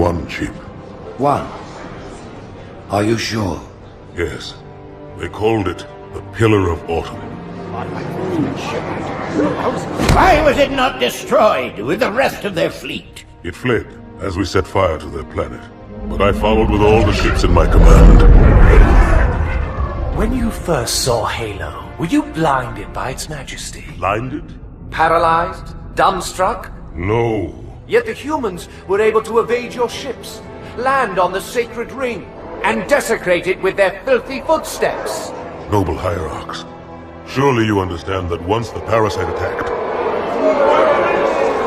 one, Chief. One? Are you sure? Yes. They called it the Pillar of Autumn. Why was it not destroyed with the rest of their fleet? It fled as we set fire to their planet. But I followed with all the ships in my command. When you first saw Halo, were you blinded by its majesty? Blinded? Paralyzed? Dumbstruck? No. Yet the humans were able to evade your ships, land on the sacred ring, and desecrate it with their filthy footsteps. Noble Hierarchs, surely you understand that once the parasite attacked...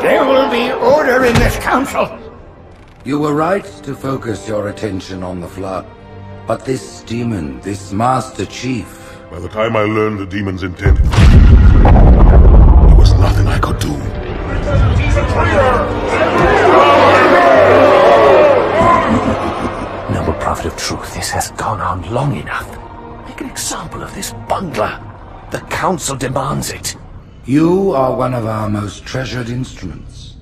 There will be order in this council! You were right to focus your attention on the Flood. But this demon, this Master Chief... By the time I learned the demon's intent, there was nothing I could do. Noble Prophet of Truth, this has gone on long enough. Make an example of this bungler. The Council demands it. You are one of our most treasured instruments.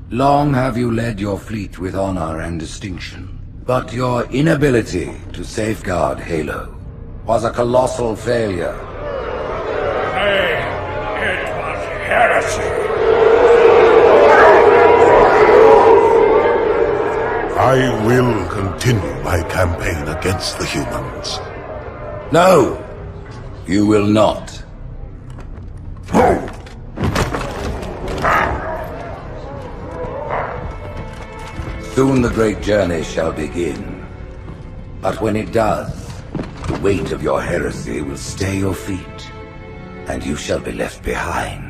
Long have you led your fleet with honor and distinction. But your inability to safeguard Halo was a colossal failure. It was heresy. I will continue my campaign against the humans. No, you will not. Soon the great journey shall begin. But when it does, the weight of your heresy will stay your feet, and you shall be left behind.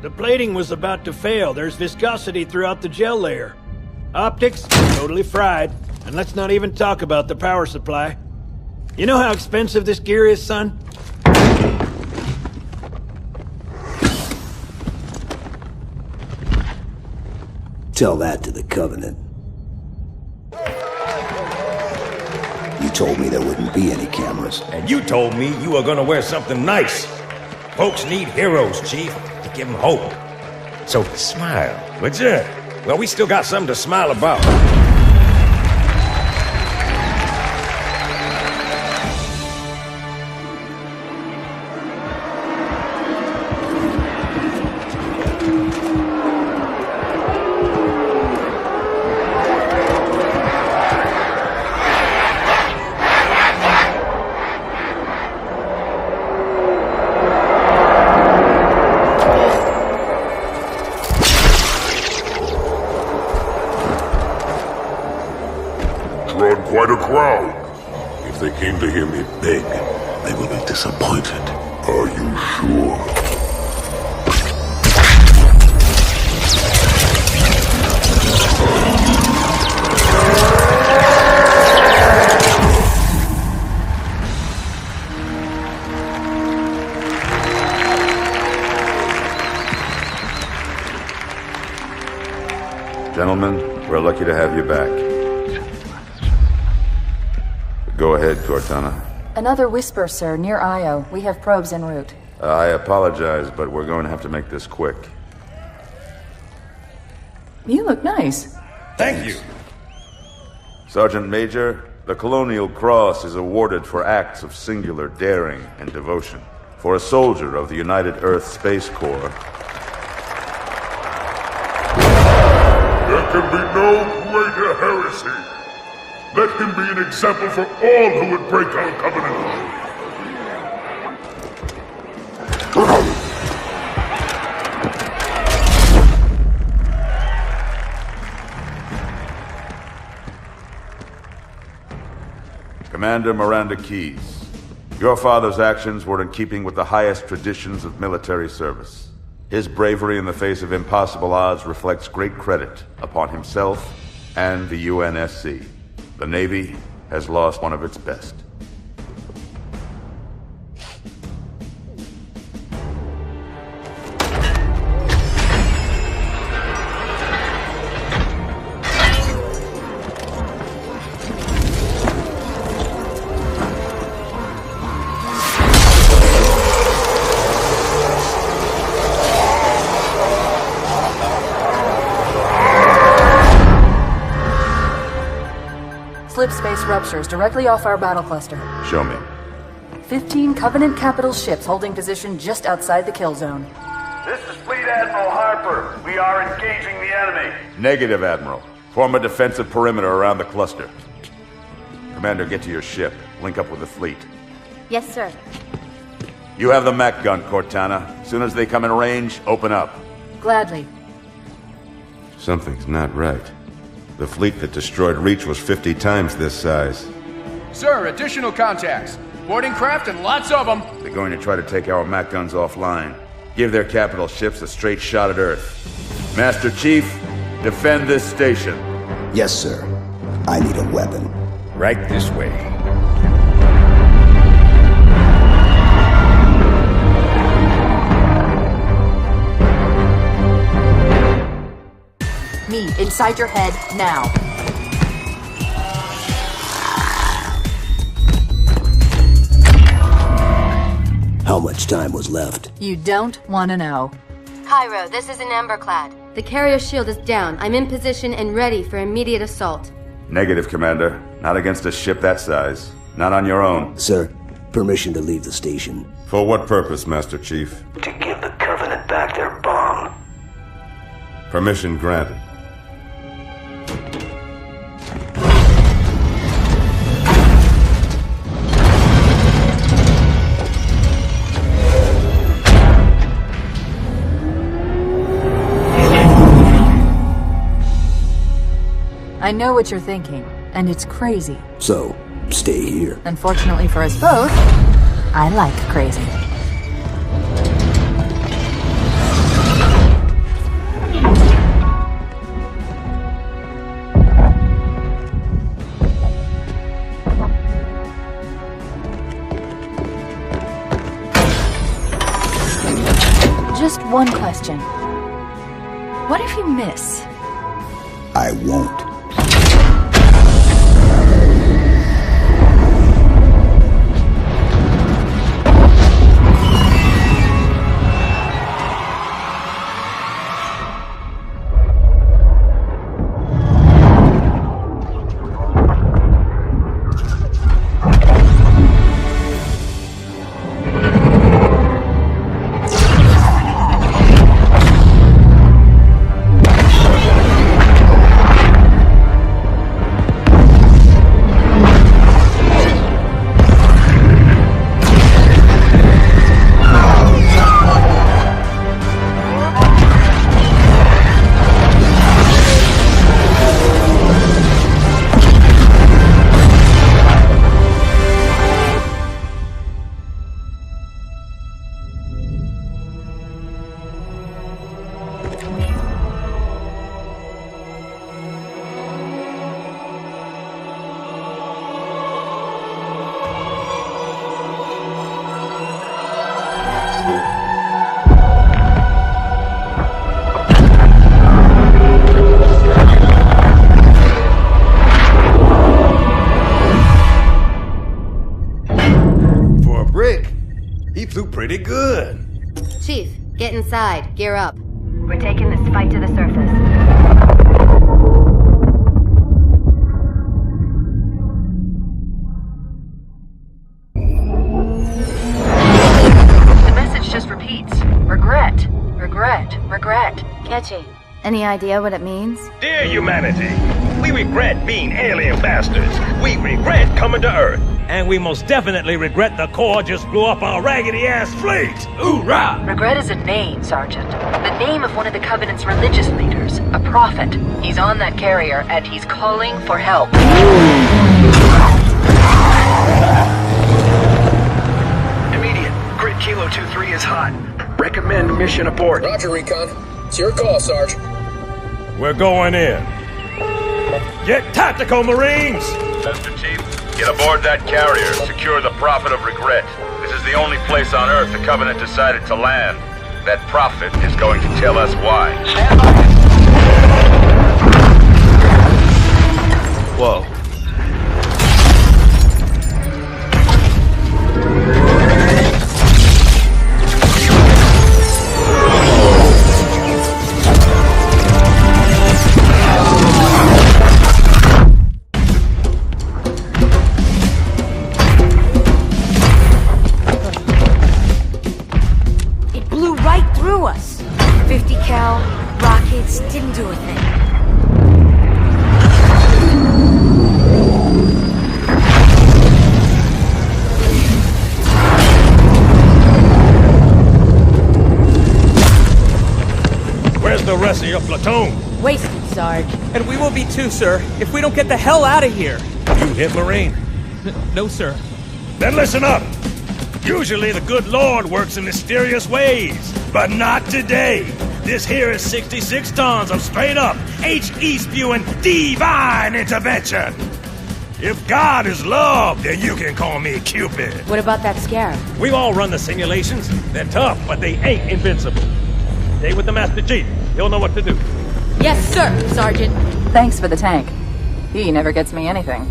The plating was about to fail. There's viscosity throughout the gel layer. Optics, totally fried. And let's not even talk about the power supply. You know how expensive this gear is, son? Tell that to the Covenant. You told me there wouldn't be any cameras. And you told me you were gonna wear something nice. Folks need heroes, Chief, to give them hope. So smile, would you? Well, we still got something to smile about. Drawn quite a crowd. If they came to hear me beg, they will be disappointed. Are you sure? Gentlemen, we're lucky to have you back. Go ahead, Cortana. Another whisper, sir, near Io. We have probes en route. I apologize, but we're going to have to make this quick. You look nice. Thank you. Sergeant Major, the Colonial Cross is awarded for acts of singular daring and devotion. For a soldier of the United Earth Space Corps. There can be no greater heresy. Let him be an example for all who would break our covenant. Commander Miranda Keyes, your father's actions were in keeping with the highest traditions of military service. His bravery in the face of impossible odds reflects great credit upon himself and the UNSC. The Navy has lost one of its best. slip space ruptures directly off our battle cluster. Show me. 15 Covenant capital ships holding position just outside the kill zone. This is Fleet Admiral Harper. We are engaging the enemy. Negative, Admiral. Form a defensive perimeter around the cluster. Commander, get to your ship. Link up with the fleet. Yes, sir. You have the Mac gun, Cortana. As soon as they come in range, open up. Gladly. Something's not right. The fleet that destroyed Reach was 50 times this size. Sir, additional contacts. Boarding craft and lots of them. They're going to try to take our Mac guns offline. Give their capital ships a straight shot at Earth. Master Chief, defend this station. Yes, sir. I need a weapon. Right this way. Me, inside your head, now. How much time was left? You don't want to know. Cairo, this is an Emberclad. The carrier shield is down. I'm in position and ready for immediate assault. Negative, Commander. Not against a ship that size. Not on your own. Sir, permission to leave the station. For what purpose, Master Chief? To give the Covenant back their bomb. Permission granted. I know what you're thinking, and it's crazy. So, stay here. Unfortunately for us both, I like crazy. Just one question. What if you miss? I won't. Pretty good. Chief, get inside. Gear up. We're taking this fight to the surface. The message just repeats. Regret. Regret. Regret. Catchy. Any idea what it means? Dear humanity, we regret being alien bastards. We regret coming to Earth. And we most definitely regret the Corps just blew up our raggedy-ass fleet! Hoorah! Regret is a name, Sergeant. The name of one of the Covenant's religious leaders. A prophet. He's on that carrier, and he's calling for help. Immediate. Grid Kilo 2-3 is hot. Recommend mission abort. Roger, Recon. It's your call, Sarge. We're going in. Get tactical, Marines! Master Chief, get aboard that carrier. Secure the Prophet of Regret. This is the only place on Earth the Covenant decided to land. That Prophet is going to tell us why. Stand by. Whoa. your platoon. Wasted, Sarge. And we will be too, sir, if we don't get the hell out of here. You hit Marine? No, sir. Then listen up. Usually the good Lord works in mysterious ways, but not today. This here is 66 tons of straight-up, HE-spewing divine intervention. If God is love, then you can call me Cupid. What about that scarab? We've all run the simulations. They're tough, but they ain't invincible. Stay with the Master Chief. He'll know what to do. Yes, sir, Sergeant. Thanks for the tank. He never gets me anything.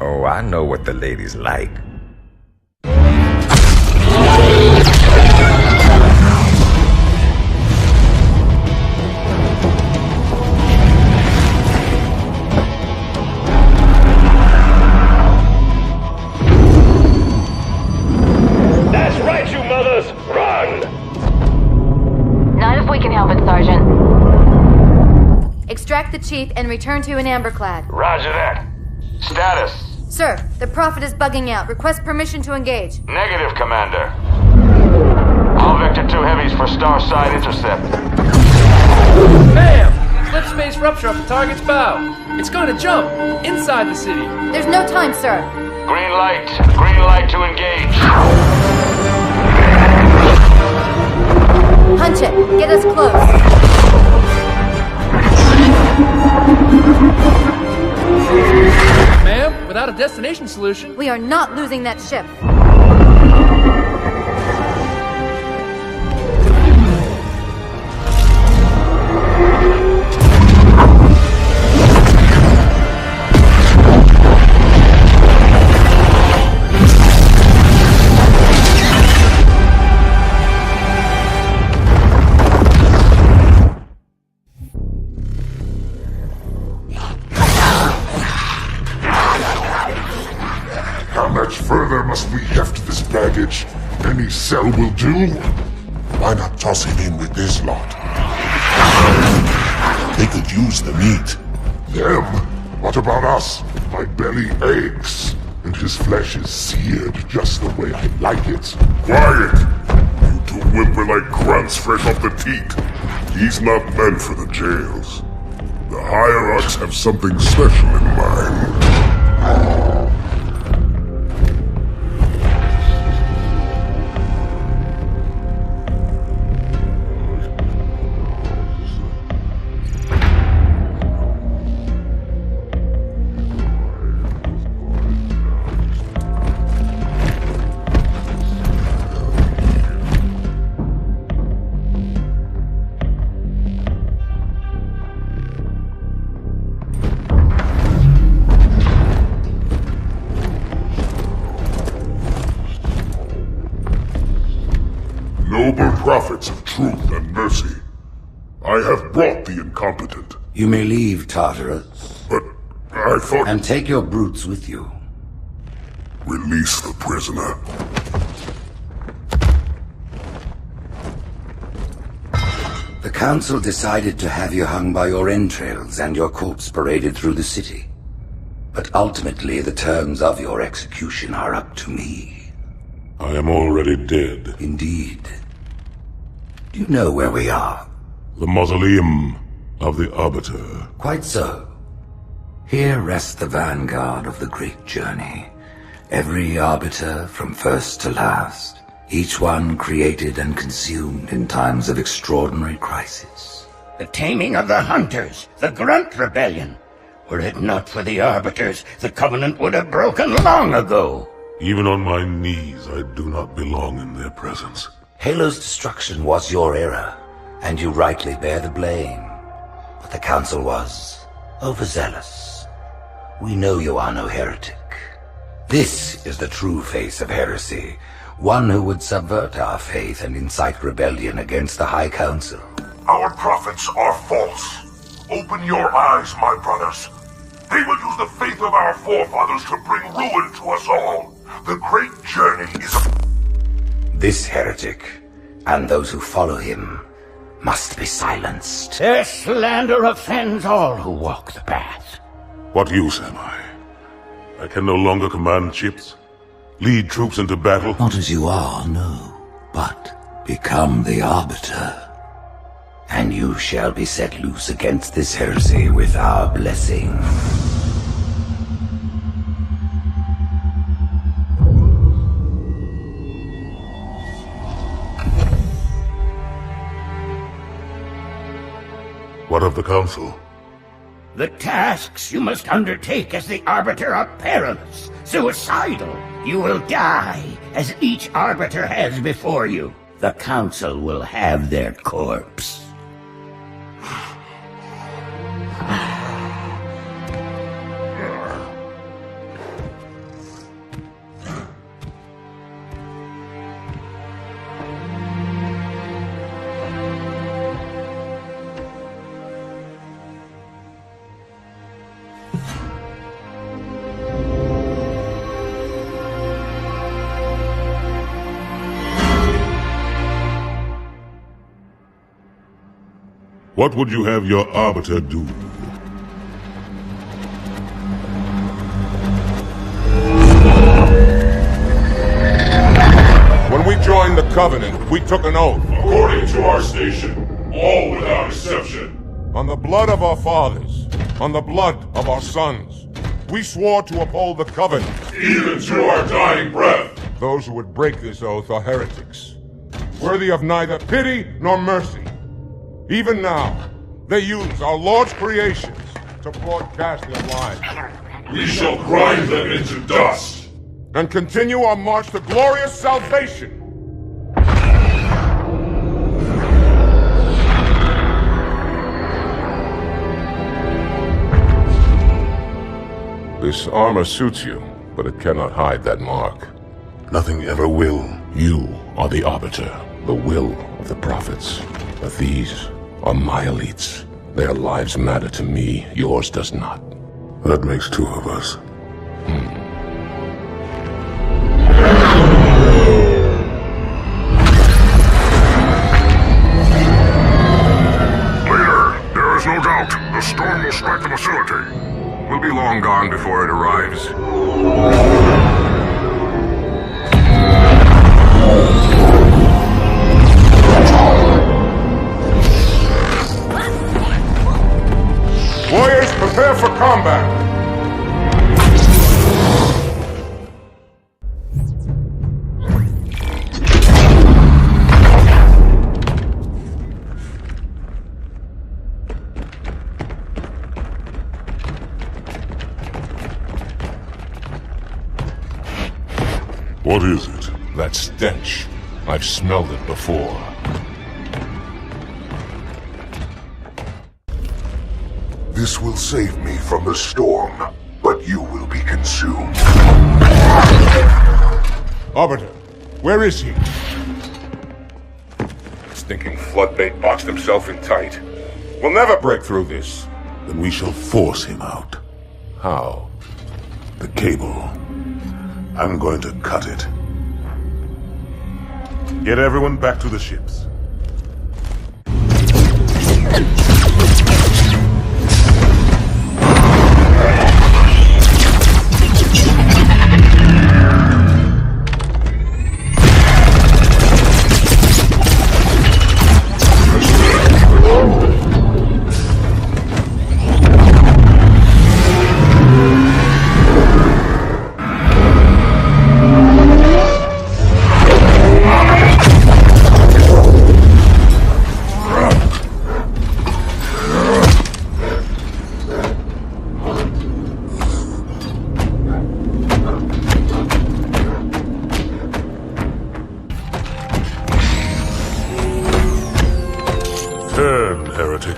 Oh, I know what the ladies like. That's right, you mothers! Run! Not if we can help it, Sergeant. Extract the chief and return to an amberclad. Roger that. Status. Sir, the Prophet is bugging out. Request permission to engage. Negative, Commander. All Vector 2 heavies for Starside intercept. Bam! Slip space rupture up the target's bow. It's going to jump inside the city. There's no time, sir. Green light. Green light to engage. Punch it. Get us close. Ma'am, without a destination solution... We are not losing that ship. Further must we heft this baggage? Any cell will do? Why not toss him in with this lot? They could use the meat. Them? What about us? My belly aches, and his flesh is seared just the way I like it. Quiet! You two whimper like grunts fresh off the teat. He's not meant for the jails. The hierarchs have something special in mind. Noble prophets of truth and mercy, I have brought the incompetent. You may leave, Tartarus. But I thought... And take your brutes with you. Release the prisoner. The Council decided to have you hung by your entrails and your corpse paraded through the city. But ultimately, the terms of your execution are up to me. I am already dead. Indeed. Do you know where we are? The mausoleum of the Arbiter. Quite so. Here rests the vanguard of the great journey. Every Arbiter from first to last. Each one created and consumed in times of extraordinary crisis. The taming of the Hunters, the Grunt Rebellion. Were it not for the Arbiters, the Covenant would have broken long ago. Even on my knees, I do not belong in their presence. Halo's destruction was your error, and you rightly bear the blame. But the Council was overzealous. We know you are no heretic. This is the true face of heresy, one who would subvert our faith and incite rebellion against the High Council. Our prophets are false. Open your eyes, my brothers. They will use the faith of our forefathers to bring ruin to us all. The great journey is... This heretic, and those who follow him, must be silenced. Their slander offends all who walk the path. What use am I? I can no longer command ships, lead troops into battle. Not as you are, no. But Become the Arbiter, and you shall be set loose against this heresy with our blessing. What of the Council? The tasks you must undertake as the Arbiter are perilous, suicidal. You will die, as each Arbiter has before you. The Council will have their corpse. What would you have your Arbiter do? When we joined the Covenant, we took an oath. According to our station, all without exception. On the blood of our fathers, on the blood of our sons, we swore to uphold the Covenant. Even to our dying breath. Those who would break this oath are heretics, worthy of neither pity nor mercy. Even now, they use our Lord's creations to broadcast their lies. We shall grind them into dust. And continue our march to glorious salvation. This armor suits you, but it cannot hide that mark. Nothing ever will. You are the Arbiter, the will of the prophets. But these are my elites. Their lives matter to me, yours does not. That makes two of us. Leader, there is no doubt. The storm will strike the facility. We'll be long gone before it arrives. Warriors, prepare for combat! What is it? That stench. I've smelled it before. This will save me from the storm, but you will be consumed. Arbiter, where is he? Stinking floodbait boxed himself in tight. We'll never break through this. Then we shall force him out. How? The cable. I'm going to cut it. Get everyone back to the ships. Heretic.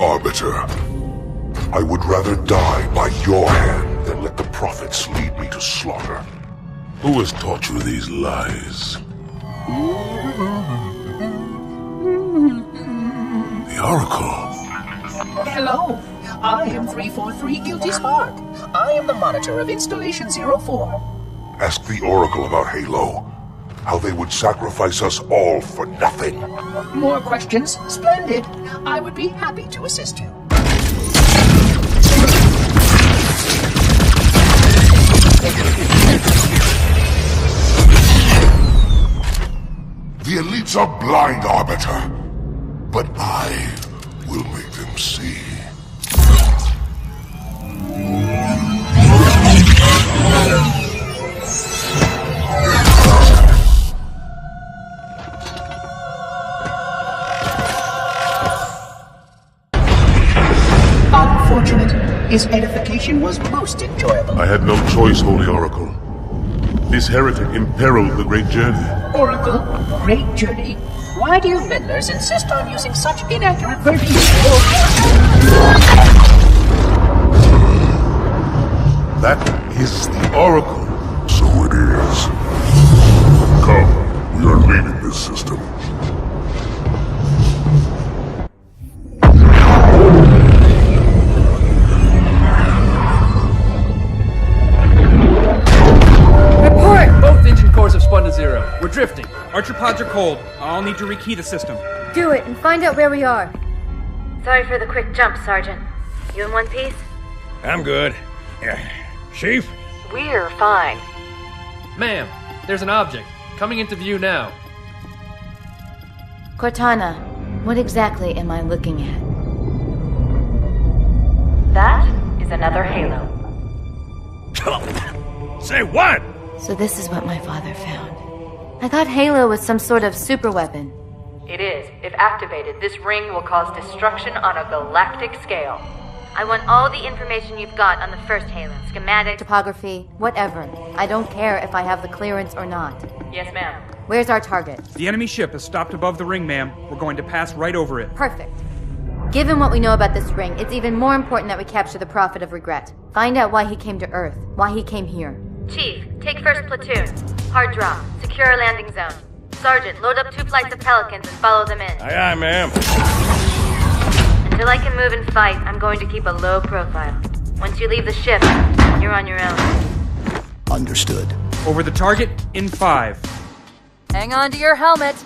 Arbiter, I would rather die by your hand than let the prophets lead me to slaughter. Who has taught you these lies? The Oracle. Hello, I am 343 Guilty Spark. I am the monitor of Installation 04. Ask the Oracle about Halo. How they would sacrifice us all for nothing. More questions? Splendid. I would be happy to assist you. The elites are blind, Arbiter. But I will make them see. Unfortunate. His edification was most enjoyable. I had no choice, Holy Oracle. This heretic imperiled the great journey. Oracle, great journey. Why do you meddlers insist on using such inaccurate verbiage? That is the Oracle. So it is. Come, we are leaving this system. Both engine cores have spun to zero. We're drifting. Archer pods are cold. I'll need to rekey the system. Do it and find out where we are. Sorry for the quick jump, Sergeant. You in one piece? I'm good. Chief? We're fine. Ma'am, there's an object. Coming into view now. Cortana, what exactly am I looking at? That is another Halo. Say what? So this is what my father found. I thought Halo was some sort of super weapon. It is. If activated, this ring will cause destruction on a galactic scale. I want all the information you've got on the first Halo. Schematic, Topography, whatever. I don't care if I have the clearance or not. Yes, ma'am. Where's our target? The enemy ship has stopped above the ring, ma'am. We're going to pass right over it. Perfect. Given what we know about this ring, it's even more important that we capture the Prophet of Regret. Find out why he came to Earth, why he came here. Chief, take first platoon. Hard drop. Secure a landing zone. Sergeant, load up 2 flights of Pelicans and follow them in. Aye, aye, ma'am. Until I can move and fight, I'm going to keep a low profile. Once you leave the ship, you're on your own. Understood. Over the target in 5. Hang on to your helmet.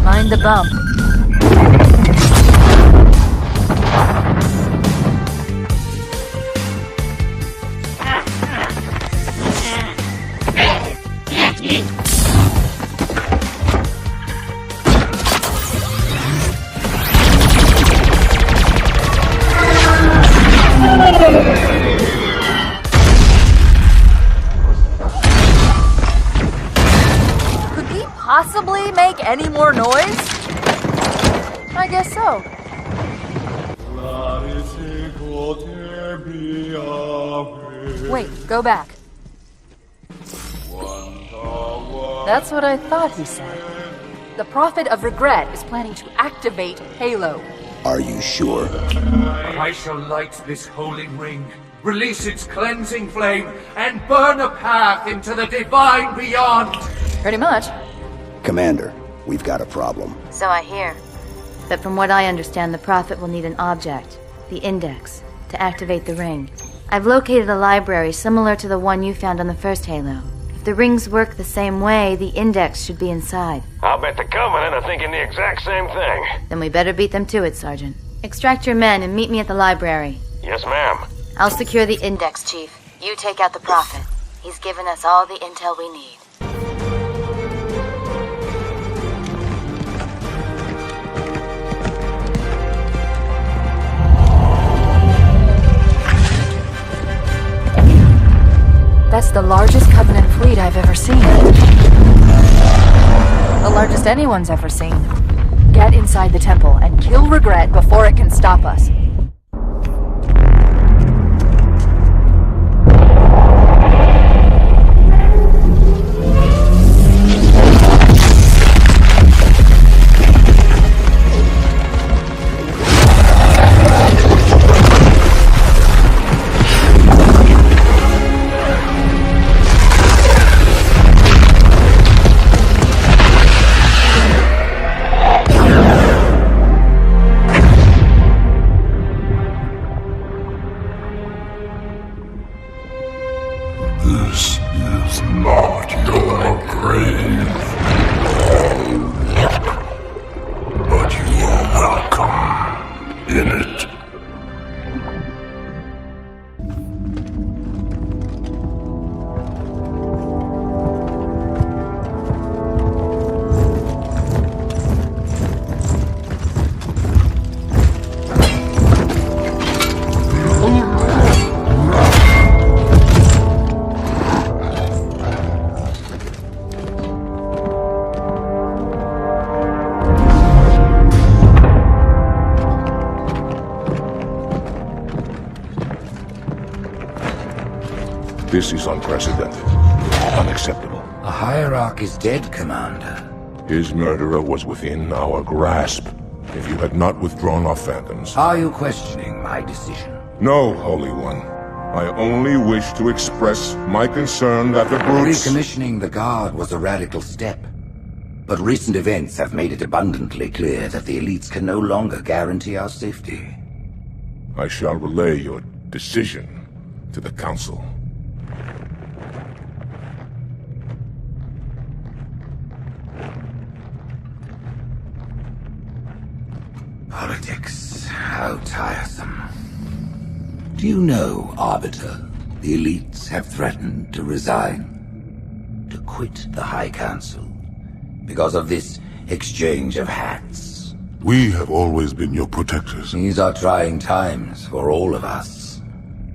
Mind the bump. Could he possibly make any more noise? I guess so. Wait, go back. That's what I thought he said. The Prophet of Regret is planning to activate Halo. Are you sure? I shall light this holy ring, release its cleansing flame, and burn a path into the divine beyond. Pretty much. Commander, we've got a problem. So I hear. But from what I understand, the Prophet will need an object, the Index, to activate the ring. I've located a library similar to the one you found on the first Halo. If the rings work the same way, the Index should be inside. I'll bet the Covenant are thinking the exact same thing. Then we better beat them to it, Sergeant. Extract your men and meet me at the library. Yes, ma'am. I'll secure the Index, Chief. You take out the Prophet. He's given us all the intel we need. That's the largest Covenant fleet I've ever seen. The largest anyone's ever seen. Get inside the temple and kill Regret before it can stop us. This is unprecedented. Unacceptable. A hierarch is dead, Commander. His murderer was within our grasp. If you had not withdrawn our phantoms... Are you questioning my decision? No, Holy One. I only wish to express my concern that the brutes... Recommissioning the Guard was a radical step. But recent events have made it abundantly clear that the elites can no longer guarantee our safety. I shall relay your decision to the Council. Politics, how tiresome. Do you know, Arbiter, the elites have threatened to resign, to quit the High Council, because of this exchange of hats? We have always been your protectors. These are trying times for all of us.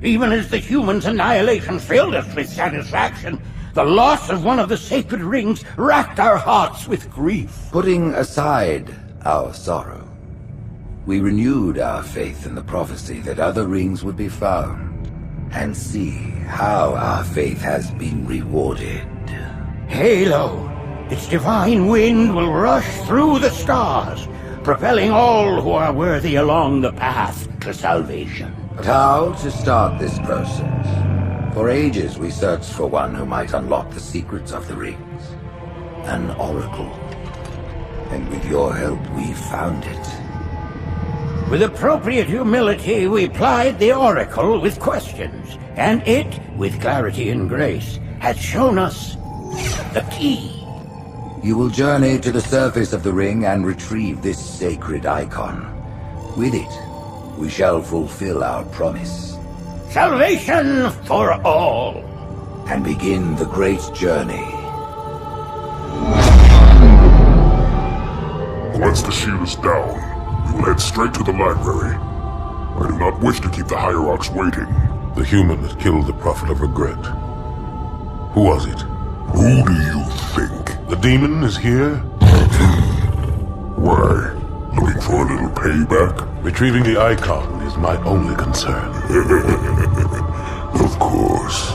Even as the humans' annihilation filled us with satisfaction, the loss of one of the sacred rings racked our hearts with grief. Putting aside our sorrow, we renewed our faith in the prophecy that other rings would be found, and see how our faith has been rewarded. Halo, its divine wind will rush through the stars, propelling all who are worthy along the path to salvation. But how to start this process? For ages we searched for one who might unlock the secrets of the rings. An oracle. And with your help we found it. With appropriate humility, we plied the Oracle with questions, and it, with clarity and grace, has shown us the key. You will journey to the surface of the ring and retrieve this sacred icon. With it, we shall fulfill our promise. Salvation for all. And begin the great journey. Once the shield is down, we will head straight to the library. I do not wish to keep the Hierarchs waiting. The human that killed the Prophet of Regret. Who was it? Who do you think? The demon is here? Why? Looking for a little payback? Retrieving the icon is my only concern. Of course.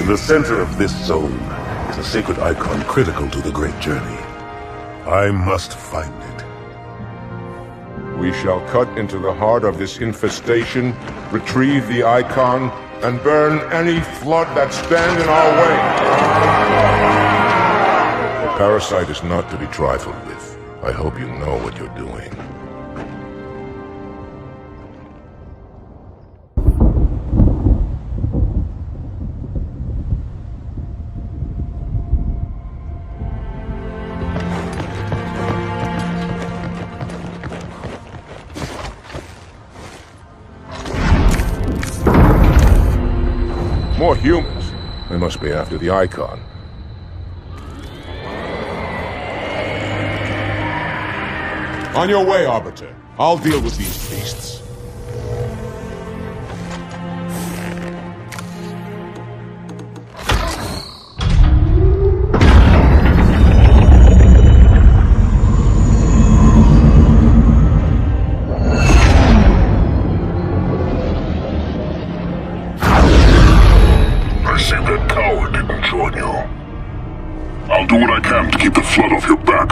The center of this zone is a sacred icon critical to the great journey. I must find it. We shall cut into the heart of this infestation, retrieve the icon, and burn any flood that stand in our way. The parasite is not to be trifled with. I hope you know what you're doing. More humans. They must be after the icon. On your way, Arbiter. I'll deal with these beasts. I'll do what I can to keep the flood off your back.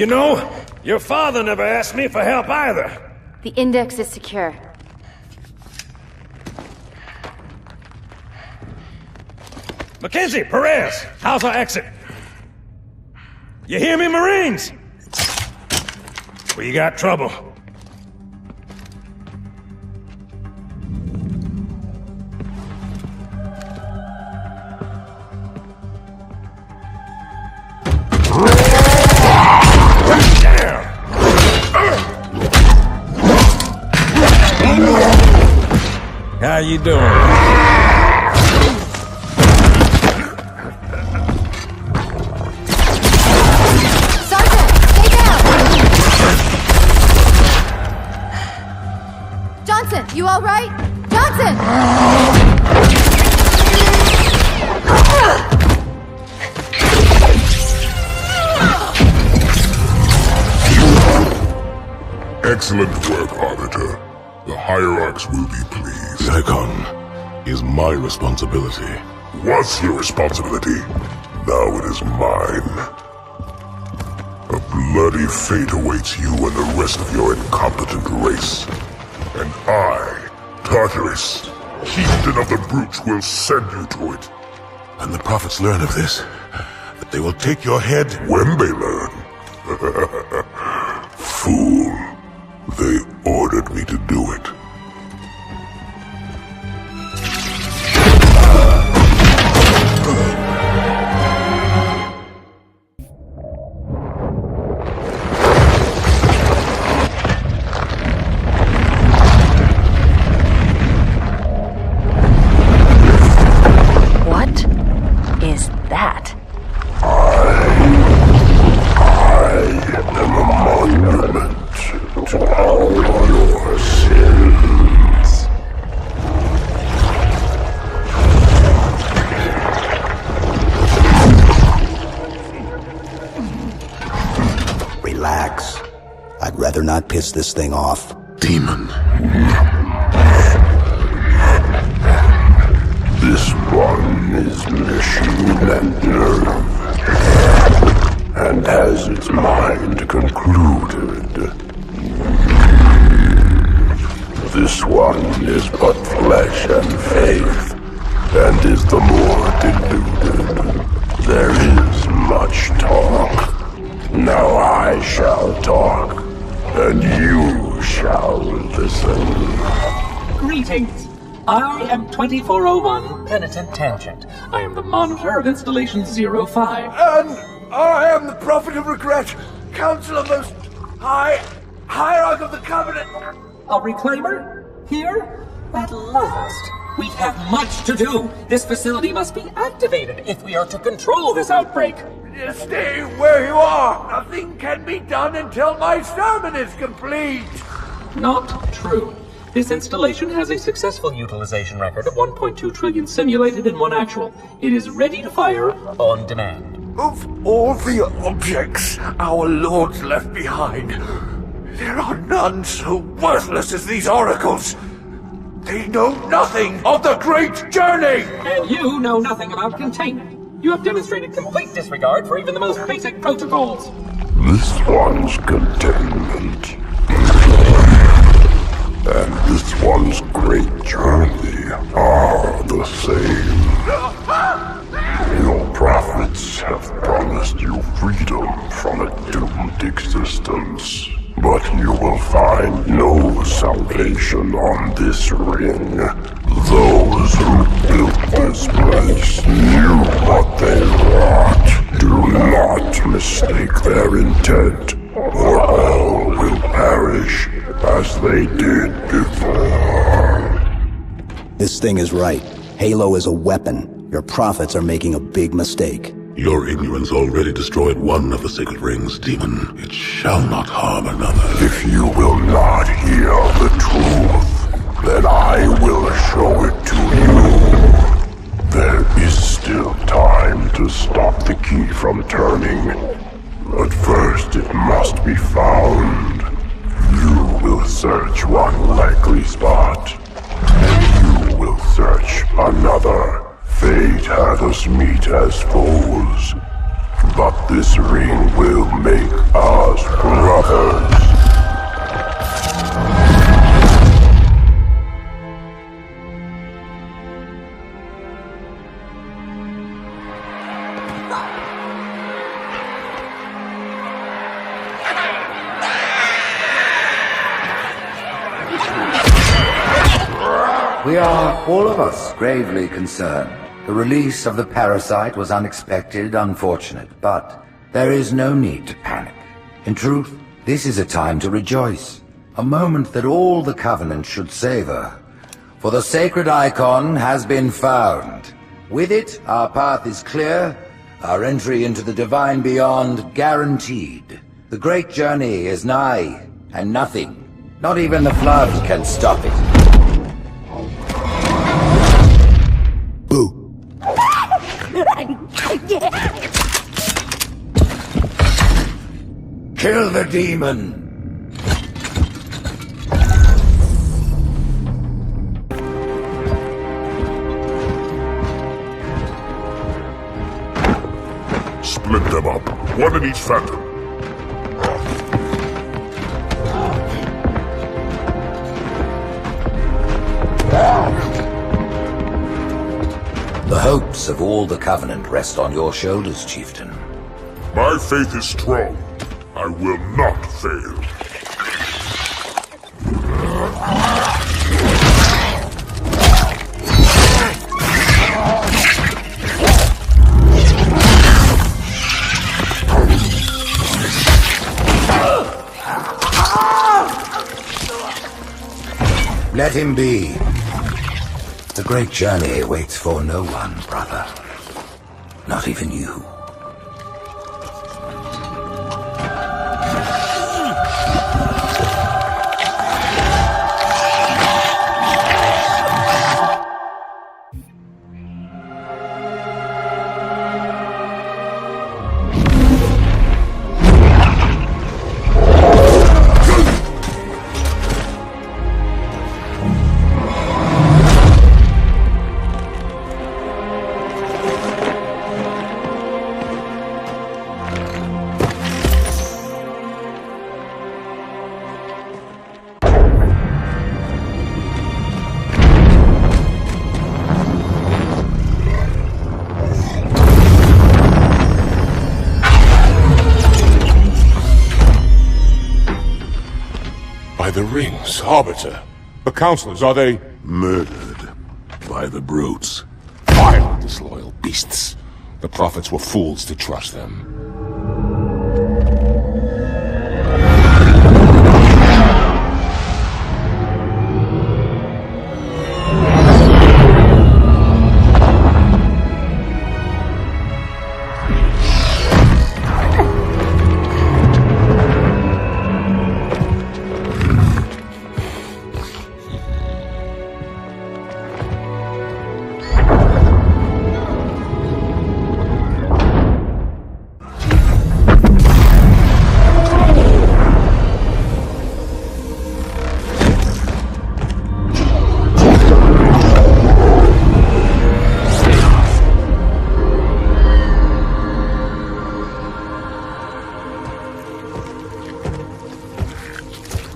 You know, your father never asked me for help either. The index is secure. Mackenzie, Perez, how's our exit? You hear me, Marines? We got trouble. How you doing? Sergeant, stay down! Johnson, you all right? Johnson! Excellent work, Arbiter. The Hierarchs will be pleased. Nikon is my responsibility. Was your responsibility. Now it is mine. A bloody fate awaits you and the rest of your incompetent race. And I, Tartarus, chieftain of the brutes, will send you to it. And the prophets learn of this, that they will take your head when they learn. Fool. They ordered me to do it. What is that? I am a monument to all your sins. Relax. I'd rather not piss this thing off. Demon. This one is machine and nerve, and has its mind concluded. This one is but flesh and faith, and is the more deluded. There is much talk. Now I shall talk, and you shall listen. Greetings. I am 2401 Penitent Tangent. I am the monitor of Installation 05. And I am the Prophet of Regret, Counselor Most High, Hierarch of the Covenant. A reclaimer? Here? At last. We have much to do. This facility must be activated if we are to control this outbreak. Stay where you are. Nothing can be done until my sermon is complete. Not true. This installation has a successful utilization record of 1.2 trillion simulated and 1 actual. It is ready to fire on demand. Of all the objects our lords left behind, there are none so worthless as these oracles. They know nothing of the great journey! And you know nothing about containment. You have demonstrated complete disregard for even the most basic protocols. This one's containment. And this one's great journey are the same. Your prophets have promised you freedom from a doomed existence. But you will find no salvation on this ring. Those who built this place knew what they wrought. Do not mistake their intent, or all will perish as they did before. This thing is right. Halo is a weapon. Your prophets are making a big mistake. Your ignorance already destroyed one of the sacred rings, demon. It shall not harm another. If you will not hear the truth, then I will show it to you. There is still time to stop the key from turning. But first it must be found. You will search one likely spot, and you will search another. Fate had us meet as foes, But this ring will make us brothers. We are, all of us, gravely concerned. The release of the parasite was unexpected, unfortunate, but there is no need to panic. In truth, this is a time to rejoice. A moment that all the Covenant should savor. For the sacred icon has been found. With it, our path is clear, our entry into the divine beyond guaranteed. The great journey is nigh, and nothing, not even the flood, can stop it. Kill the demon! Split them up, one in each phantom. The hopes of all the Covenant rest on your shoulders, Chieftain. My faith is strong. I will not fail. Let him be. The great journey waits for no one, brother. Not even you. The rings, Arbiter. The Counselors, are they... Murdered by the brutes. Vile, disloyal beasts. The Prophets were fools to trust them.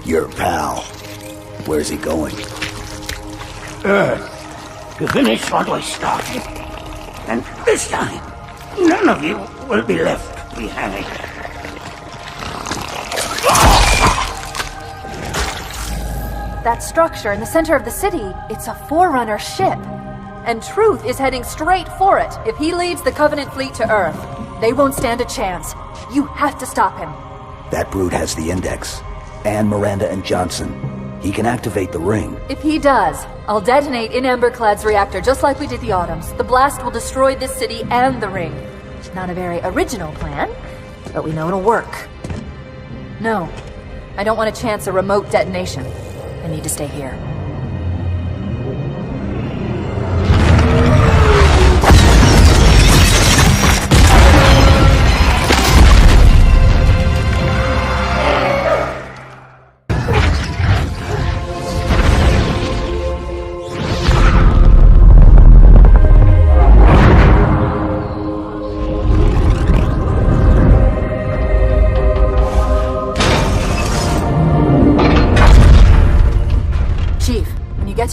Your pal. Where's he going? Earth, to finish what we started. And this time, none of you will be left behind. That structure in the center of the city, it's a Forerunner ship. And Truth is heading straight for it. If he leads the Covenant fleet to Earth, they won't stand a chance. You have to stop him. That brute has the Index. And Miranda and Johnson. He can activate the ring. If he does, I'll detonate in Emberclad's reactor just like we did the Autumns. The blast will destroy this city and the ring. Not a very original plan, but we know it'll work. No, I don't want to chance a remote detonation. I need to stay here.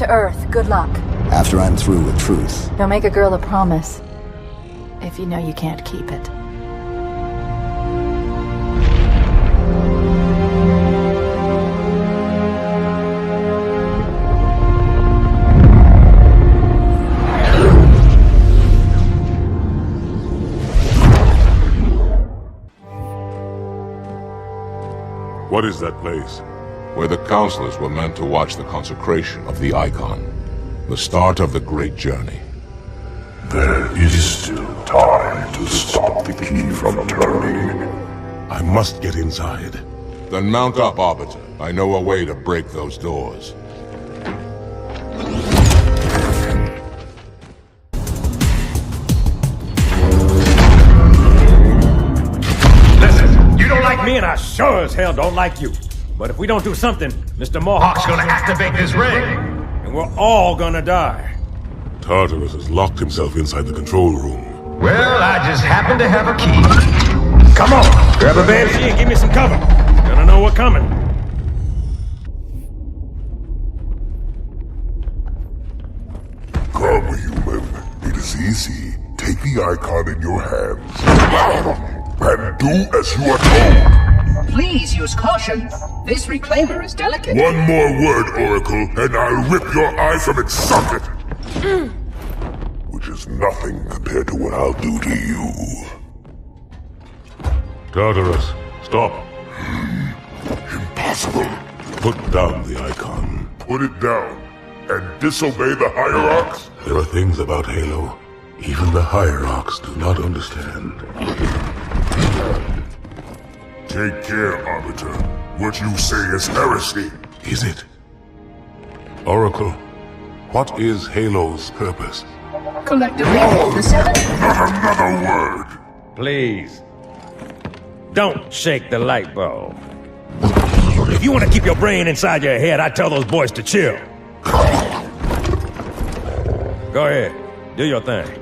to Earth. Good luck. After I'm through with truth. Don't make a girl a promise if you know you can't keep it. What is that place? Where the counselors were meant to watch the consecration of the Icon. The start of the Great Journey. There is still time to stop the key from turning. I must get inside. Then mount up, Arbiter. I know a way to break those doors. Listen, you don't like me and I sure as hell don't like you. But if we don't do something, Mr. Mohawk's gonna activate this ring. And we're all gonna die. Tartarus has locked himself inside the control room. Well, I just happen to have a key. Come on, grab a banshee and give me some cover. Gonna know we're coming. Come, human. It is easy. Take the Icon in your hands. And do as you are told. Please use caution. This reclaimer is delicate. One more word, Oracle, and I'll rip your eye from its socket. Which is nothing compared to what I'll do to you. Tartarus, stop. Impossible. Put down the Icon. Put it down and disobey the Hierarchs? There are things about Halo even the Hierarchs do not understand. Take care, Arbiter. What you say is heresy. Is it? Oracle, what is Halo's purpose? Collectively, the seven... Not another word! Please. Don't shake the light bulb. If you want to keep your brain inside your head, I tell those boys to chill. Go ahead. Do your thing.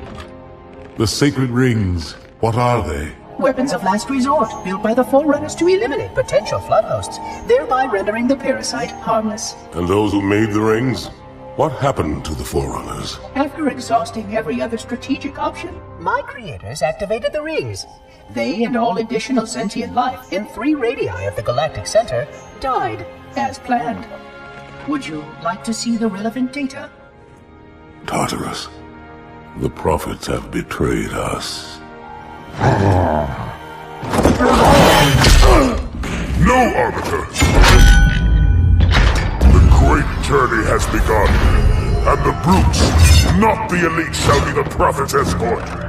The sacred rings, what are they? Weapons of last resort, built by the Forerunners to eliminate potential flood hosts, thereby rendering the parasite harmless. And those who made the rings? What happened to the Forerunners? After exhausting every other strategic option, my creators activated the rings. They and all additional sentient life in 3 radii of the Galactic Center died, as planned. Would you like to see the relevant data? Tartarus, the prophets have betrayed us. No, Arbiter! The great journey has begun, and the brutes, not the elite, shall be the prophet's escort.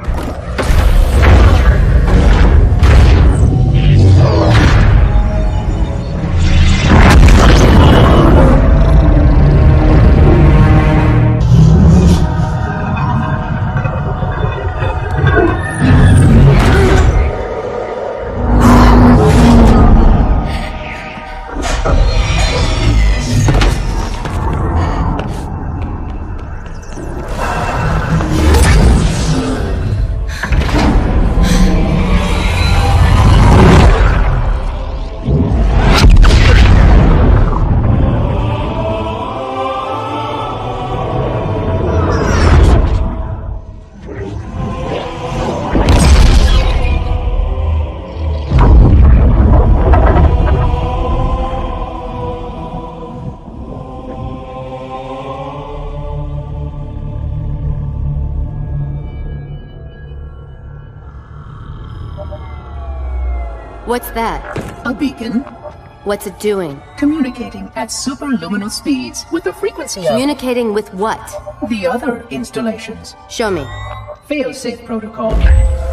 What's that? A beacon. What's it doing? Communicating at superluminal speeds with the frequency of... Communicating with what? The other installations. Show me. Failsafe protocol.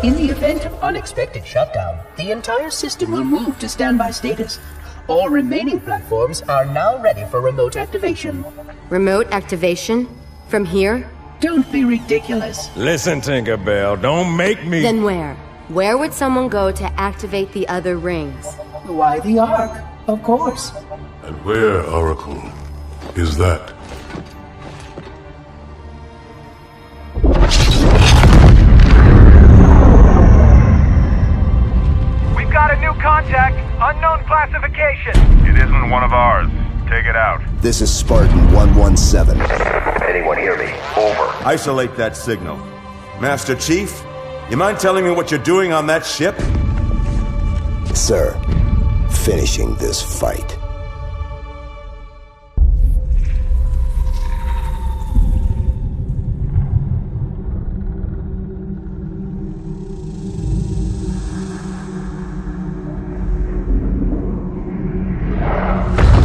In the event of unexpected shutdown, the entire system will move to standby status. All remaining platforms are now ready for remote activation. Remote activation? From here? Don't be ridiculous. Listen, Tinkerbell, don't make me... Then where? Where would someone go to activate the other rings? Why the Ark, of course. And where, Oracle, is that? We've got a new contact, unknown classification. It isn't one of ours. Take it out. This is Spartan 117. Anyone hear me? Over. Isolate that signal. Master Chief, you mind telling me what you're doing on that ship? Sir, finishing this fight.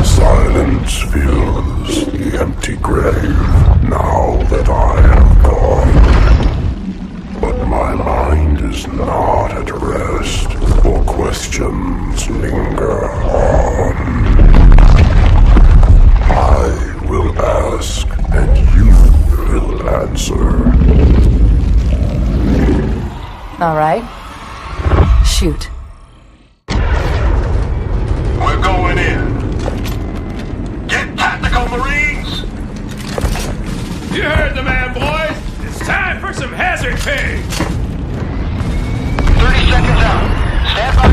Silence fills the empty grave now that I am gone. But my mind is not at rest, for questions linger on. I will ask, and you will answer. All right. Shoot. We're going in. Get tactical, Marines! You heard the man, boys! It's time for some hazard pay! 30 seconds out. Stand by.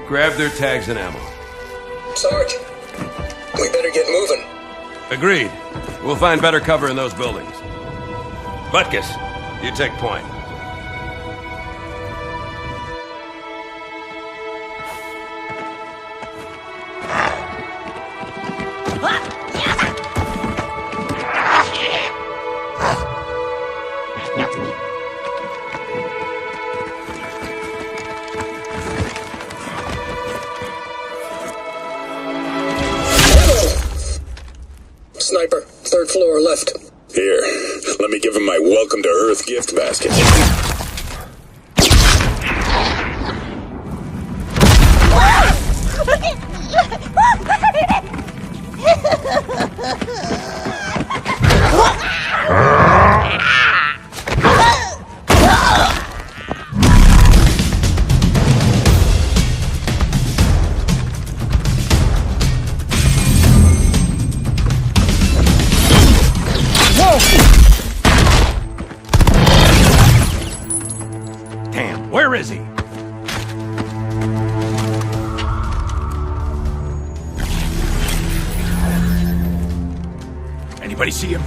Grab their tags and ammo. Sarge, we better get moving. Agreed. We'll find better cover in those buildings. Butkus, you take point. Sniper, third floor left. Here, let me give him my welcome to Earth gift basket. Damn, where is he? Anybody see him?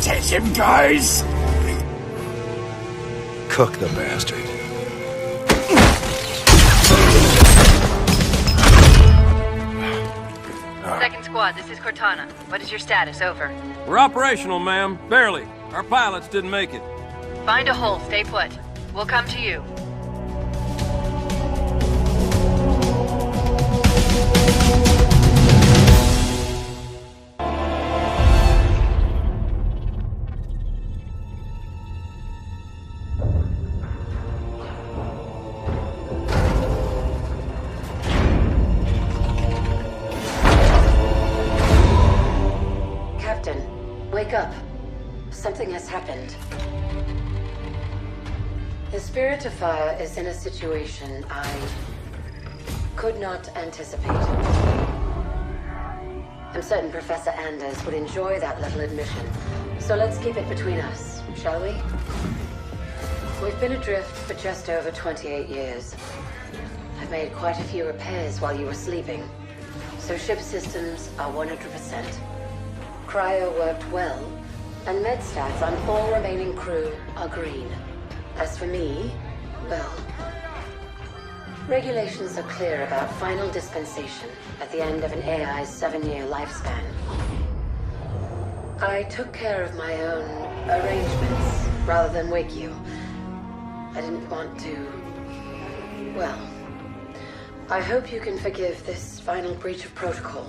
Take him, guys! Cook the bastard. Second squad, this is Cortana. What is your status? Over. We're operational, ma'am. Barely. Our pilots didn't make it. Find a hole. Stay put. We'll come to you. Wake up. Something has happened. The Spirit of Fire is in a situation I could not anticipate. I'm certain Professor Anders would enjoy that little admission. So let's keep it between us, shall we? We've been adrift for just over 28 years. I've made quite a few repairs while you were sleeping. So ship systems are 100%. Cryo worked well, and med stats on all remaining crew are green. As for me, Well, regulations are clear about final dispensation at the end of an AI's 7-year lifespan. I took care of my own arrangements rather than wake you. I didn't want to... Well, I hope you can forgive this final breach of protocol.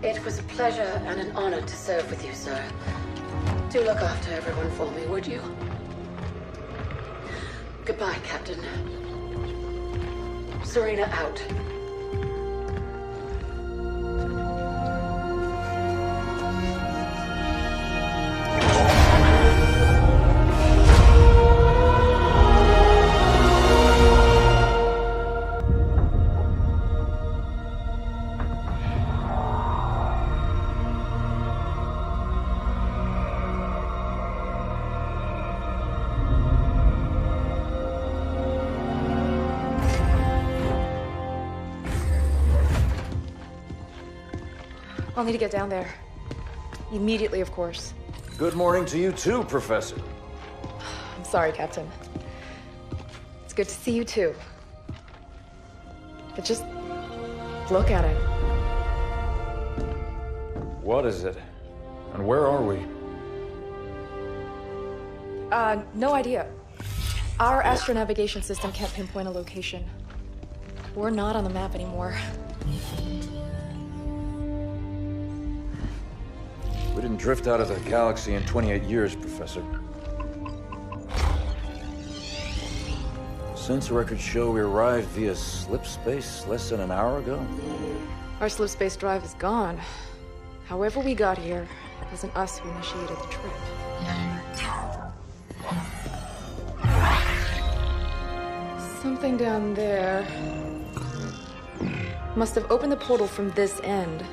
It was a pleasure and an honor to serve with you, sir. Do look after everyone for me, would you? Goodbye, Captain. Serena out. I'll need to get down there. Immediately, of course. Good morning to you too, Professor. I'm sorry, Captain. It's good to see you too. But just look at it. What is it? And where are we? No idea. Our astronavigation system can't pinpoint a location. We're not on the map anymore. We didn't drift out of the galaxy in 28 years, Professor. Sensor records show we arrived via slip space less than an hour ago. Our slip space drive is gone. However we got here, it wasn't us who initiated the trip. Something down there must have opened the portal from this end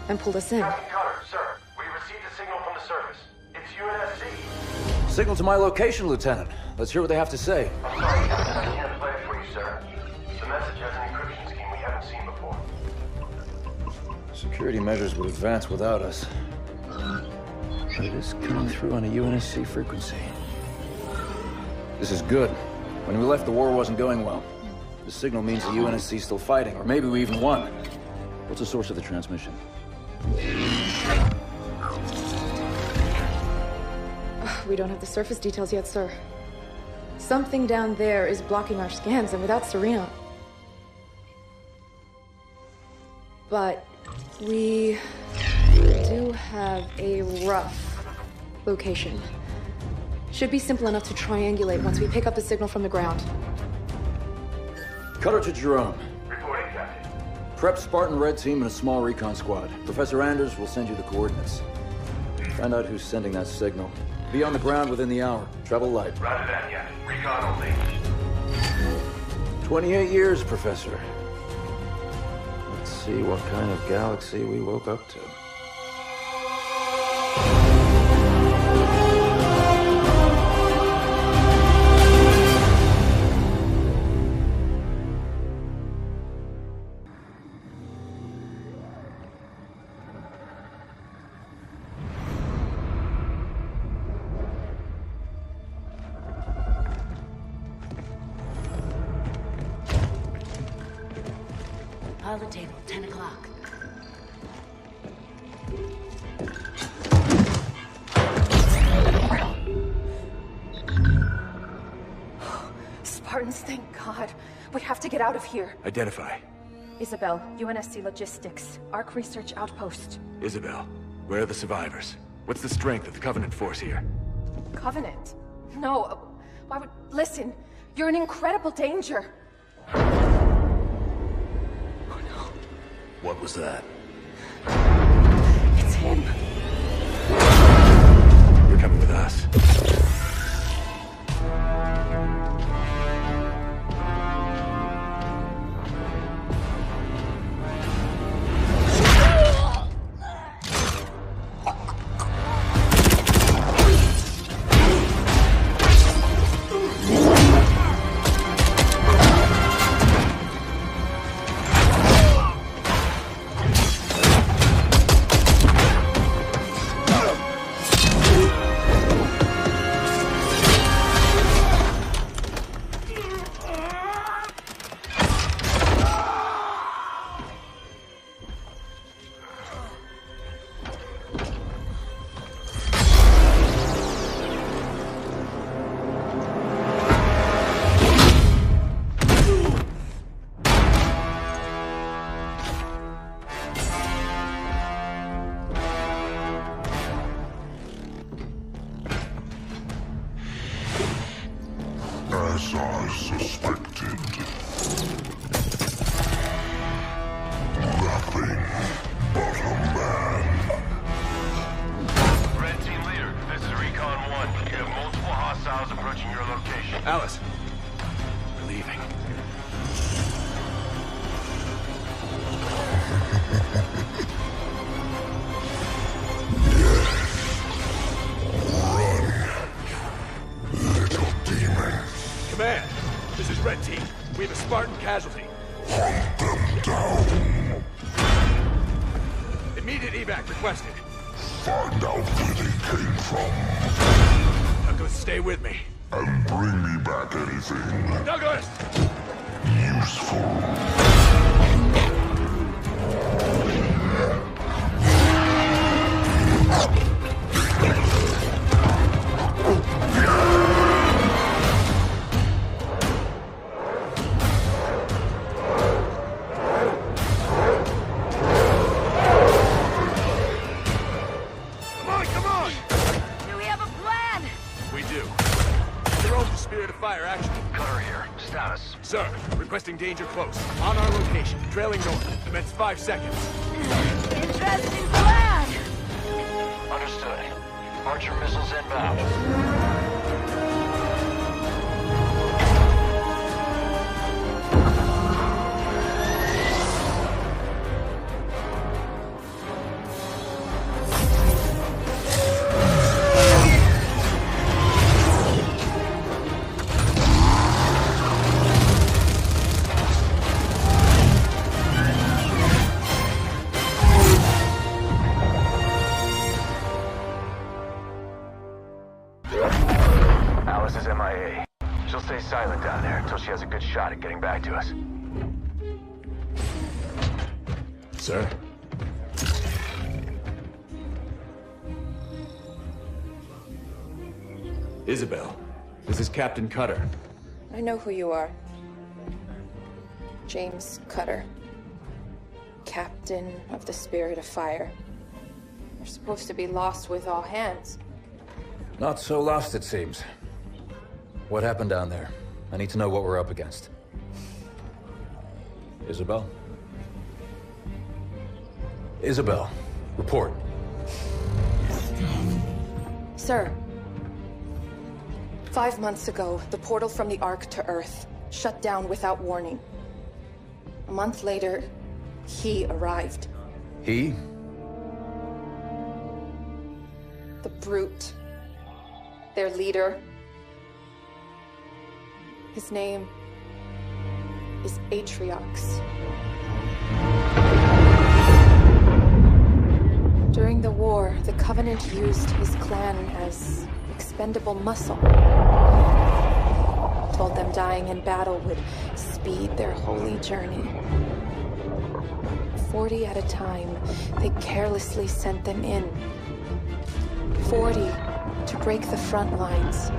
and pulled us in. Captain Cutter, sir. We received a signal from the surface. It's UNSC. Signal to my location, Lieutenant. Let's hear what they have to say. I'm sorry, Captain. I can't play it for you, sir. The message has an encryption scheme we haven't seen before. Security measures would advance without us. But it is coming through on a UNSC frequency. This is good. When we left, the war wasn't going well. The signal means the UNSC's still fighting, or maybe we even won. What's the source of the transmission? We don't have the surface details yet, sir. Something down there is blocking our scans, and without Serena... But we do have a rough location. Should be simple enough to triangulate once we pick up the signal from the ground. Cutter to Jerome. Reporting, Captain. Prep Spartan Red Team and a small recon squad. Professor Anders will send you the coordinates. Find out who's sending that signal. Be on the ground within the hour. Travel light. Roger that, yeah. Recon only. 28 years, Professor. Let's see what kind of galaxy we woke up to. Pilot table, 10 o'clock. Spartans, thank God. We have to get out of here. Identify. Isabel, UNSC Logistics, Arc Research Outpost. Isabel, where are the survivors? What's the strength of the Covenant force here? Covenant? No, why would... Listen, you're in incredible danger. What was that? It's him. You're coming with us. suspected. Nothing but a man. Red Team Leader, this is Recon 1. You have multiple hostiles approaching your location. Alice. We're leaving. Command, this is Red Team. We have a Spartan casualty. Hunt them down. Immediate evac requested. Find out where they came from. Douglas, stay with me. And bring me back anything Douglas! useful. Come on! Do we have a plan? We do. Your own Spirit of Fire action. Cutter here. Status. Sir, requesting danger close. On our location. Trailing north. Commence 5 seconds. Interesting plan! Understood. Archer missiles inbound. Alice is MIA. She'll stay silent down there until she has a good shot at getting back to us. Sir? Isabel, this is Captain Cutter. I know who you are. James Cutter. Captain of the Spirit of Fire. You're supposed to be lost with all hands. Not so lost, it seems. What happened down there? I need to know what we're up against. Isabel? Isabel, report. Sir. 5 months ago, the portal from the Ark to Earth shut down without warning. A month later, he arrived. He? The Brute. Their leader. His name is Atriox. During the war, the Covenant used his clan as expendable muscle. Told them dying in battle would speed their holy journey. 40 at a time, they carelessly sent them in. 40 to break the front lines.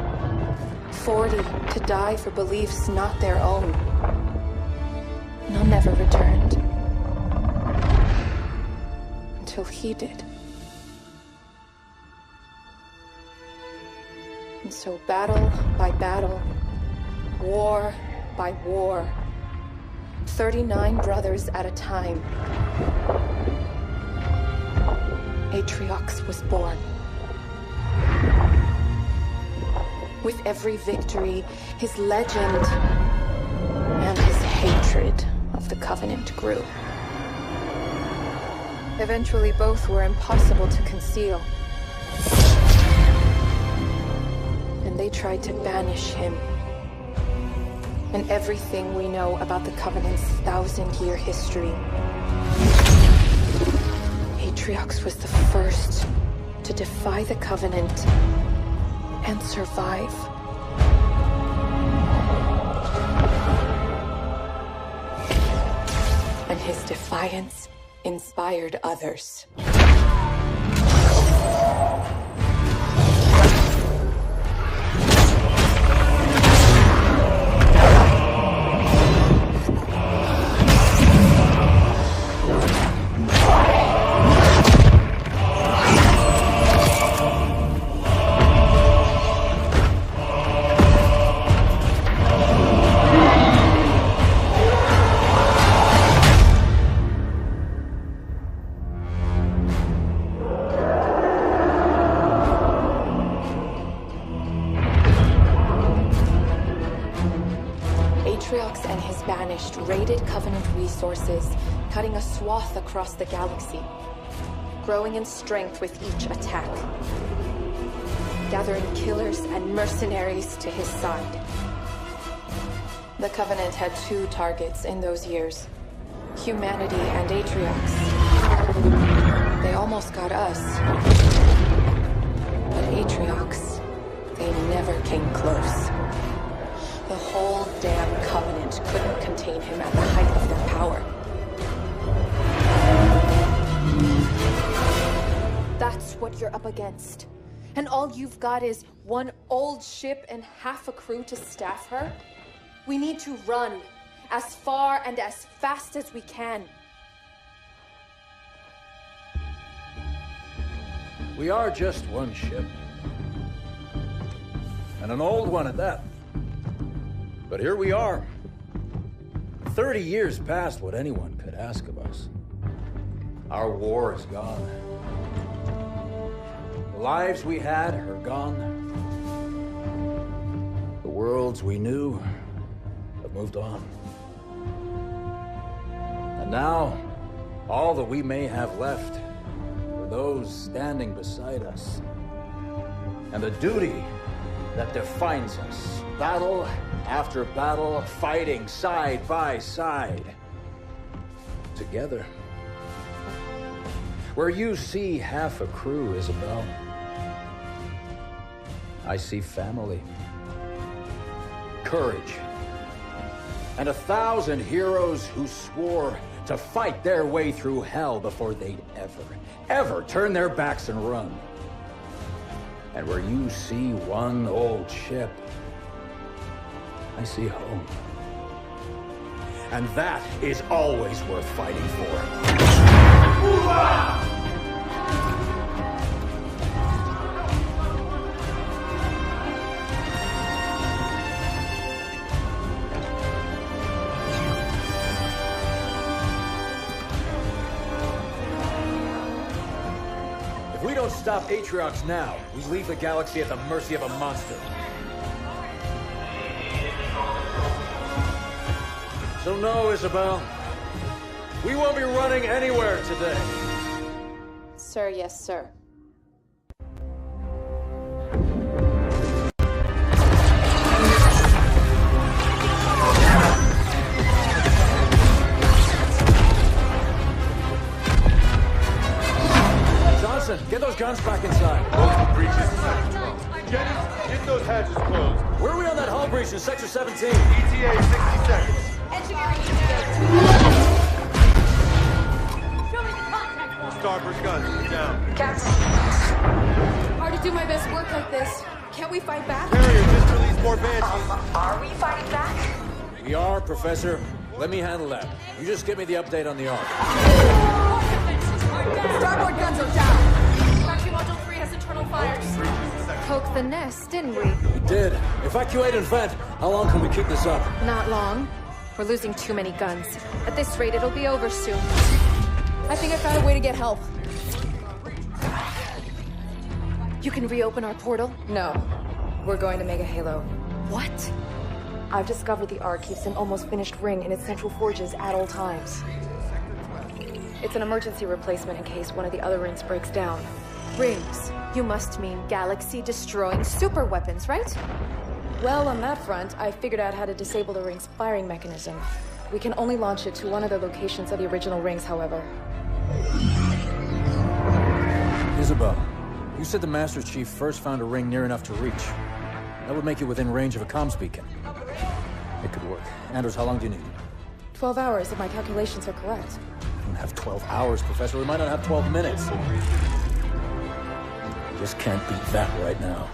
40 to die for beliefs not their own. None ever returned. Until he did. And so battle by battle, war by war, 39 brothers at a time, Atriox was born. With every victory, his legend and his hatred of the Covenant grew. Eventually, both were impossible to conceal. And they tried to banish him. And everything we know about the Covenant's 1,000-year history. Atriox was the first to defy the Covenant and survive. And his defiance inspired others. finished raided Covenant resources, cutting a swath across the galaxy, growing in strength with each attack, gathering killers and mercenaries to his side. The Covenant had two targets in those years: humanity and Atriox. They almost got us. But Atriox, they never came close. The whole damn Covenant couldn't contain him at the height of their power. That's what you're up against. And all you've got is one old ship and half a crew to staff her? We need to run as far and as fast as we can. We are just one ship. And an old one at that. But here we are. 30 years past what anyone could ask of us. Our war is gone. The lives we had are gone. The worlds we knew have moved on. And now, all that we may have left are those standing beside us. And the duty that defines us. Battle after battle, fighting side by side. Together. Where you see half a crew, Isabel, I see family, courage, and 1,000 heroes who swore to fight their way through hell before they'd ever turn their backs and run. And where you see one old ship, I see home. And that is always worth fighting for. If we don't stop Atriox now, we leave the galaxy at the mercy of a monster. So no, Isabel. We won't be running anywhere today. Sir, yes, sir. Johnson, get those guns back inside. Multiple breaches. Get those hatches closed. Where are we on that hull breach in Sector 17? ETA 60 seconds. Engineering Starboard guns down. Captain. Hard to do my best work like this. Can't we fight back? Carrier, just release more banshees. Are we fighting back? We are, Professor. Let me handle that. You just give me the update on the Ark. Starboard guns are down. Vacuum Module 3 has internal fires. Poked the nest, didn't we? We did. Evacuate and vent. How long can we keep this up? Not long. We're losing too many guns. At this rate, it'll be over soon. I think I found a way to get help. You can reopen our portal? No. We're going to Mega Halo. What? I've discovered the Ark keeps an almost finished ring in its central forges at all times. It's an emergency replacement in case one of the other rings breaks down. Rings? You must mean galaxy-destroying super weapons, right? Well, on that front, I figured out how to disable the ring's firing mechanism. We can only launch it to one of the locations of the original rings, however. Isabel, you said the Master Chief first found a ring near enough to reach. That would make it within range of a comms beacon. It could work. Anders, how long do you need? 12 hours, if my calculations are correct. We don't have 12 hours, Professor. We might not have 12 minutes. We just can't beat that right now.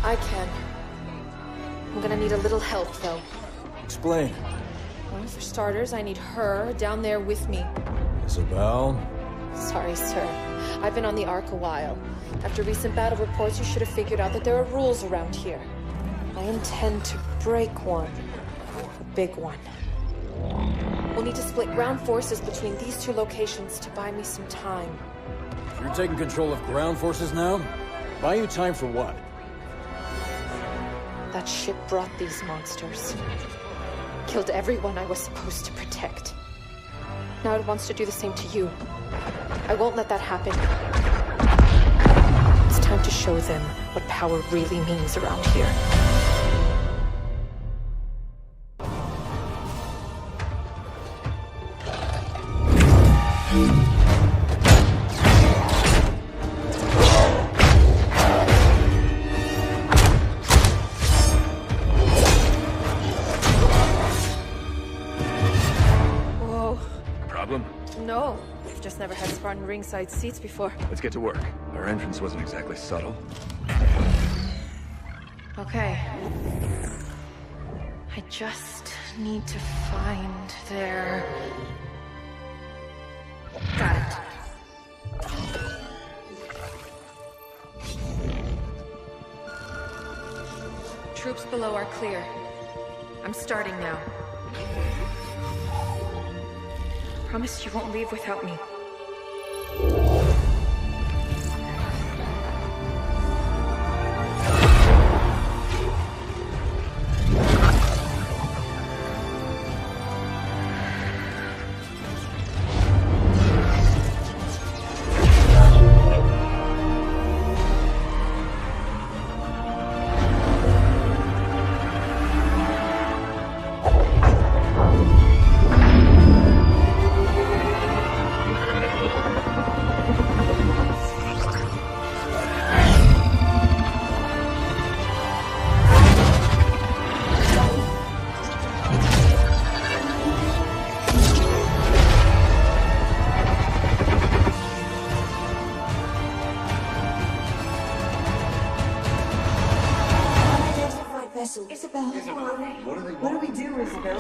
I can. I'm gonna need a little help, though. Explain. Well, for starters, I need her down there with me. Isabel? Sorry, sir. I've been on the Ark a while. After recent battle reports, you should have figured out that there are rules around here. I intend to break one. A big one. We'll need to split ground forces between these two locations to buy me some time. You're taking control of ground forces now? Buy you time for what? That ship brought these monsters. Killed everyone I was supposed to protect. Now it wants to do the same to you. I won't let that happen. It's time to show them what power really means around here. No, I've just never had Spartan ringside seats before. Let's get to work. Our entrance wasn't exactly subtle. Okay. I just need to find their... Got it. Troops below are clear. I'm starting now. Promise you won't leave without me. Isabel. What do we do, Isabel?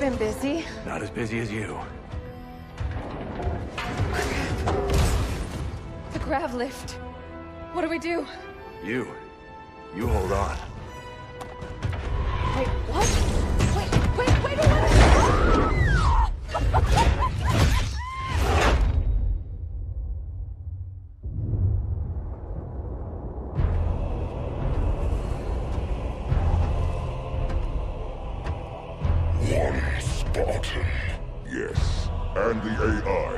been busy. Not as busy as you. The grav lift. What do we do? You hold on. Wait, what? Wait a minute! One Spartan. Yes, and the AI.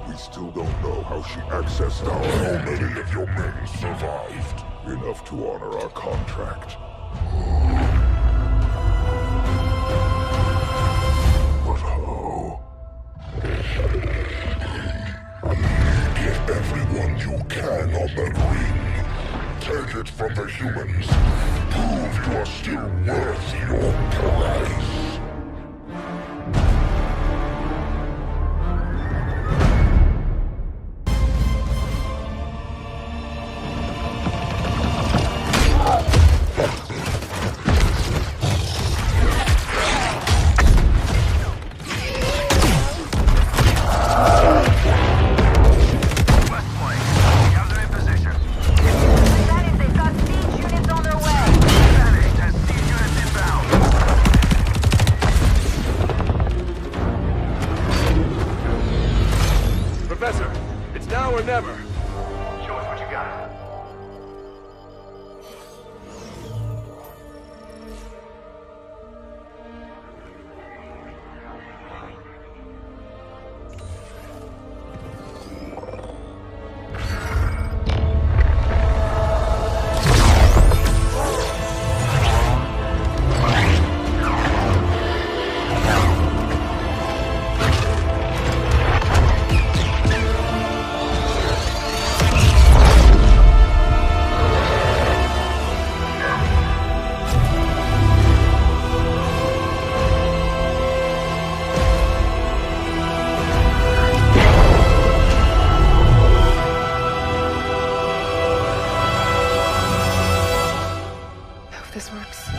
We still don't know how she accessed our... How many of your men survived? Enough to honor our contract. But how? Get everyone you can on that ring. Take it from the humans. Prove you are still worth your price. Professor, it's now or never. Show us what you got. This works.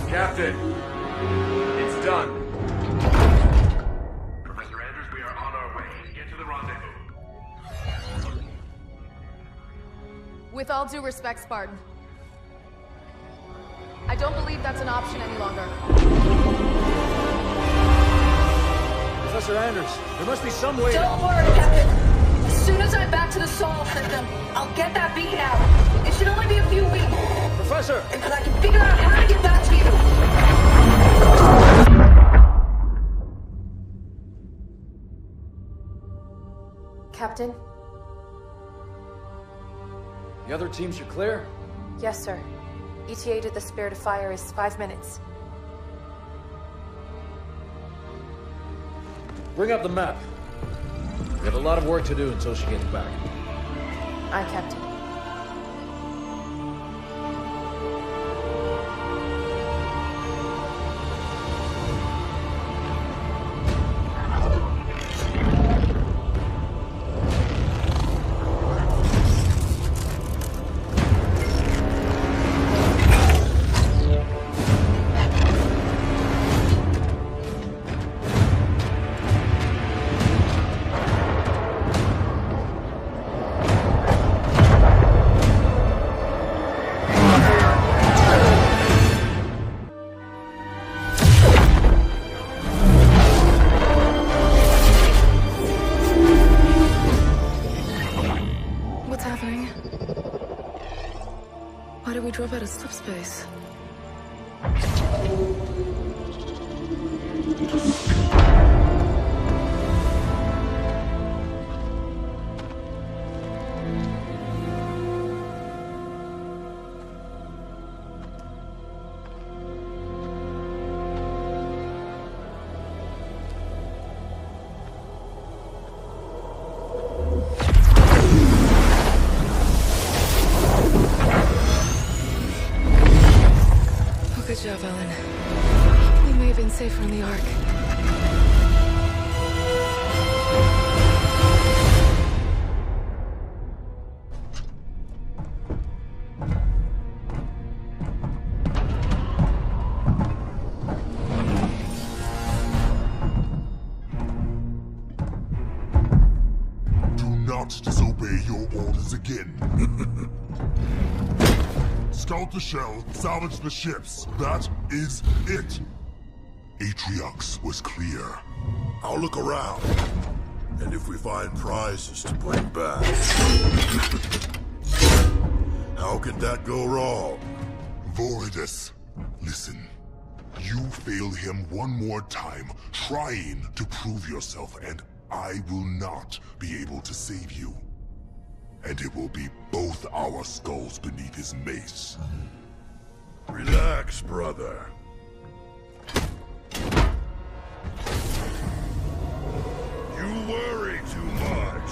Captain, it's done. Professor Anders, we are on our way. Get to the rendezvous. With all due respect, Spartan, I don't believe that's an option any longer. Professor Anders, there must be some way... Don't worry, Captain. As soon as I'm back to the Sol system, I'll get that beacon out. It should only be a few weeks. Professor! And I can figure out how to get back to you. Captain? The other teams are clear? Yes, sir. ETA to the Spirit of Fire is 5 minutes. Bring up the map. We have a lot of work to do until she gets back. Aye, Captain. Why did we drop out of slip space? go, Velen. We may have been safer in the Ark. Disobey your orders again. Scout the shell, salvage the ships. That is it. Atriox was clear. I'll look around. And if we find prizes to bring back... How could that go wrong? Voridus, listen. You fail him one more time, trying to prove yourself, and I will not be able to save you. And it will be both our skulls beneath his mace. Relax, brother. You worry too much.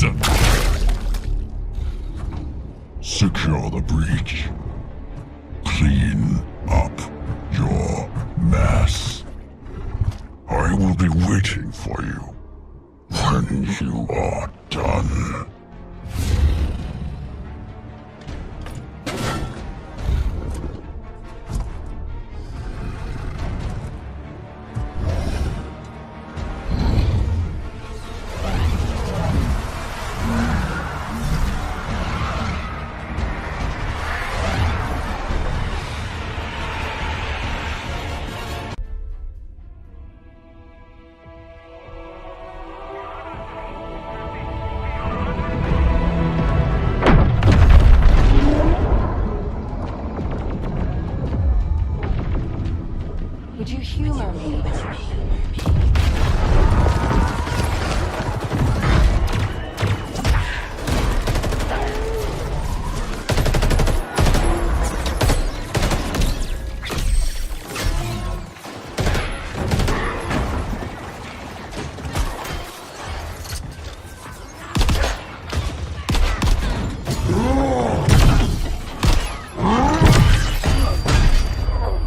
reason. Secure the breach. Clean up your mess. I will be waiting for you. When you are done. Would you humor me?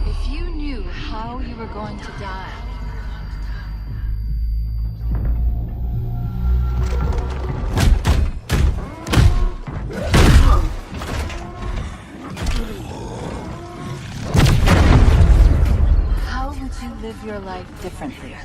If you knew how you were going to die. How would you live your life differently?